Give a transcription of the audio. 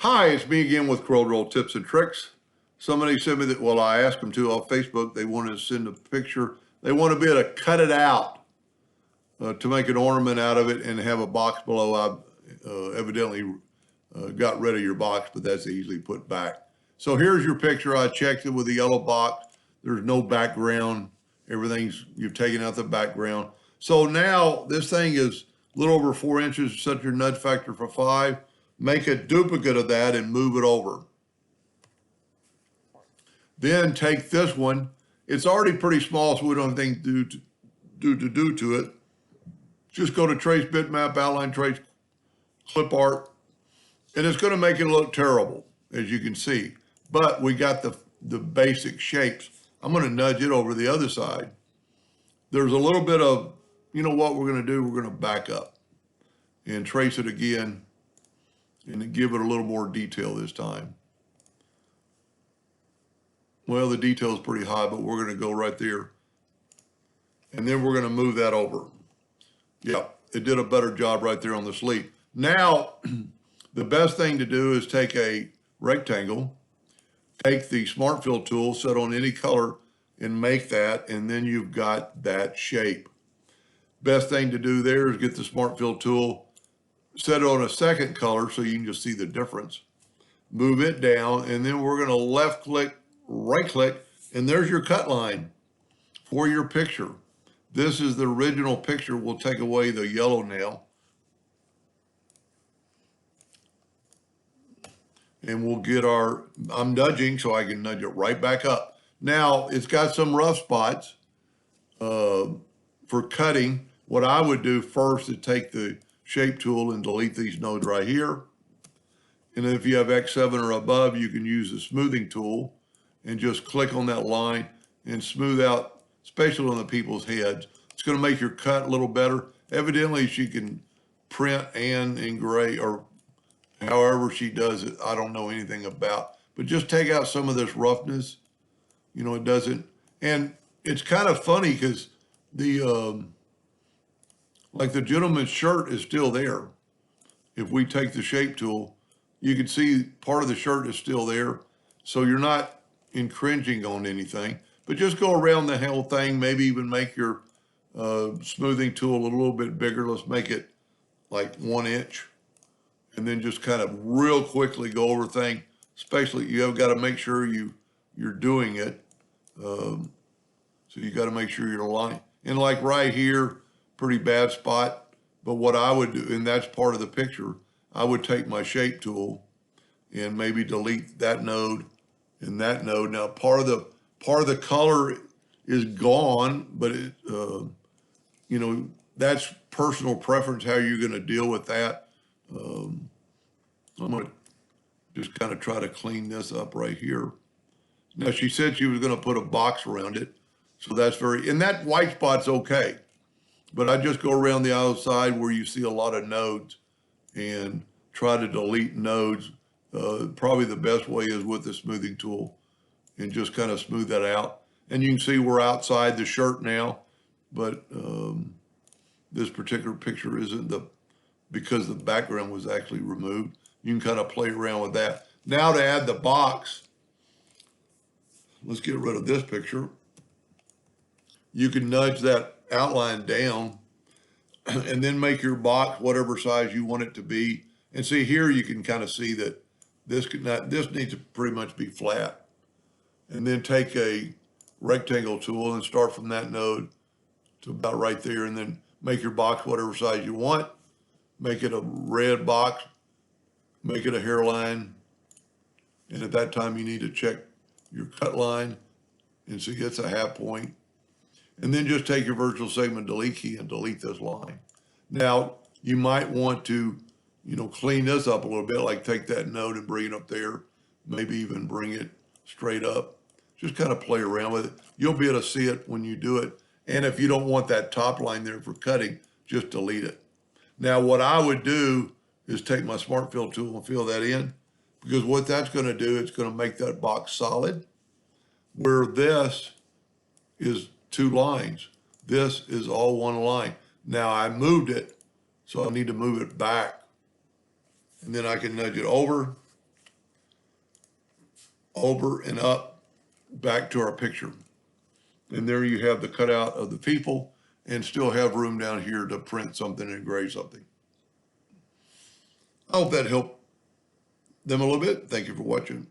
Hi, it's me again with Corel tips and tricks. Somebody sent me that, well, I asked them to on Facebook. They wanted to send a picture. They want to be able to cut it out to make an ornament out of it and have a box below. I evidently got rid of your box, but that's easily put back. So here's your picture. I checked it with the yellow box. There's no background. You've taken out the background. So now this thing is a little over 4 inches. Set your nudge factor for 5. Make a duplicate of that and move it over. Then take this one. It's already pretty small, so we don't have anything to do to it. Just go to Trace Bitmap, Outline Trace, Clip Art, and it's going to make it look terrible, as you can see. But we got the basic shapes. I'm going to nudge it over the other side. There's a little bit of, you know what we're going to do? We're going to back up and trace it again and give it a little more detail this time. Well, the detail is pretty high, but we're going to go right there. And then we're going to move that over. Yeah, it did a better job right there on the sleeve. Now, the best thing to do is take a rectangle, take the Smart Fill tool, set on any color, and make that, and then you've got that shape. Best thing to do there is get the Smart Fill tool, set it on a second color so you can just see the difference. Move it down, and then we're going to left click, right click, and there's your cut line for your picture. This is the original picture. We'll take away the yellow now. And we'll get I'm nudging so I can nudge it right back up. Now, it's got some rough spots for cutting. What I would do first is take the shape tool and delete these nodes right here. And if you have X7 or above, you can use the smoothing tool and just click on that line and smooth out, especially on the people's heads. It's going to make your cut a little better. Evidently, she can print and engrave, or however she does it, I don't know anything about. But just take out some of this roughness. You know, it doesn't, and it's kind of funny because like the gentleman's shirt is still there. If we take the shape tool, you can see part of the shirt is still there. So you're not infringing on anything, but just go around the whole thing, maybe even make your smoothing tool a little bit bigger. Let's make it like 1 inch. And then just kind of real quickly go over thing, especially you have got to make sure you're doing it. So you got to make sure you're aligned. And like right here, pretty bad spot. But what I would do, and that's part of the picture, I would take my shape tool and maybe delete that node and that node. Now part of the color is gone, but it, you know, that's personal preference how you're going to deal with that. I'm going to just kind of try to clean this up right here. Now, she said she was going to put a box around it. So that's and that white spot's okay. But I just go around the outside where you see a lot of nodes and try to delete nodes. Probably the best way is with the smoothing tool and just kind of smooth that out. And you can see we're outside the shirt now, but this particular picture isn't because the background was actually removed. You can kind of play around with that. Now to add the box, let's get rid of this picture. You can nudge that outline down and then make your box whatever size you want it to be. And see here, you can kind of see that this needs to pretty much be flat. And then take a rectangle tool and start from that node to about right there, and then make your box whatever size you want. Make it a red box, make it a hairline. And at that time, you need to check your cut line and see it's a half point. And then just take your virtual segment delete key and delete this line. Now, you might want to, you know, clean this up a little bit, like take that node and bring it up there, maybe even bring it straight up. Just kind of play around with it. You'll be able to see it when you do it. And if you don't want that top line there for cutting, just delete it. Now, what I would do is take my Smart Fill tool and fill that in, because what that's going to do, it's going to make that box solid, where this is 2 lines. This is all 1 line. Now I moved it, so I need to move it back. And then I can nudge it over over and up back to our picture. And there you have the cutout of the people and still have room down here to print something and engrave something. I hope that helped them a little bit. Thank you for watching.